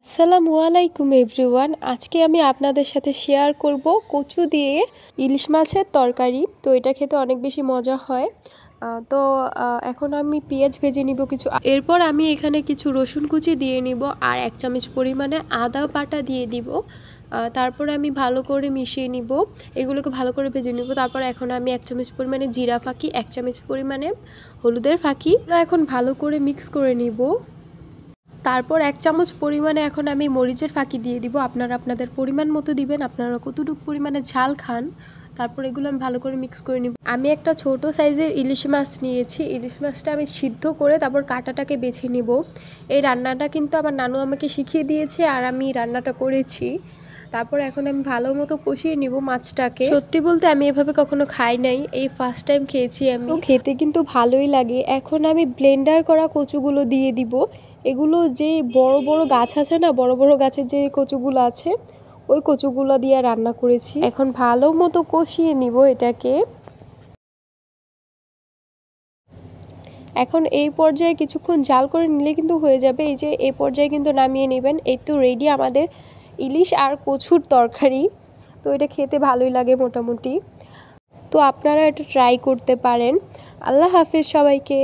আসসালামু আলাইকুম এভরিওয়ান। আজকে আমি আপনাদের সাথে শেয়ার করব কচু দিয়ে ইলিশ মাছের তরকারি। তো এটা খেতে অনেক বেশি মজা হয়। এখন আমি পেঁয়াজ ভেজে নিব কিছু, এরপর আমি এখানে কিছু রসুন কুচি দিয়ে নিব আর 1 চামচ পরিমাণে আদা বাটা দিয়ে দিব। তারপর আমি ভালো করে মিশিয়ে নিব, এগুলোকে ভালো করে ভেজে নিব। তারপর এখন আমি 1 চামচ পরিমাণে জিরা ফাঁকি, 1 চামচ পরিমাণে হলুদের ফাঁকি এখন ভালো করে মিক্স করে নিব। তারপর 1 চামচ পরিমাণে এখন আমি মরিচের ফাঁকি দিয়ে দিব। আপনারা আপনাদের পরিমাণ মতো দিবেন, আপনারা কতটুকু পরিমাণে ঝাল খান। তারপর এগুলো আমি ভালো করে মিক্স করে নিব। আমি একটা ছোট সাইজের ইলিশ মাছ নিয়েছি। ইলিশ মাছটা আমি সিদ্ধ করে তারপর কাঁটাটাকে বেছে নিব। এই রান্নাটা কিন্তু আমার নানু আমাকে শিখিয়ে দিয়েছে আর আমি রান্নাটা করেছি। তারপর এখন আমি ভালো মতো কষিয়ে নিব মাছটাকে। সত্যি বলতে আমি এভাবে কখনো খাই নাই, এই ফার্স্ট টাইম খেয়েছি আমি। খেতে কিন্তু ভালোই লাগে। এখন আমি ব্লেন্ডার করা কচুগুলো দিয়ে দিব। এগুলো যে বড় বড় গাছ আছে না, বড় বড় গাছের যে কচুগুলো আছে ওই কচুগুলো দিয়ে রান্না করেছি। এখন ভালো মতো কষিয়ে নিব এটাকে। এখন এই পর্যায়ে কিছুক্ষণ জাল করে নিলে কিন্তু হয়ে যাবে। এই যে এই পর্যায়ে কিন্তু নামিয়ে নেবেন। এই তো রেডি আমাদের ইলিশ আর কচুর তরকারি। তো এটা খেতে ভালোই লাগে মোটামুটি। তো আপনারা এটা ট্রাই করতে পারেন। আল্লাহ হাফেজ সবাইকে।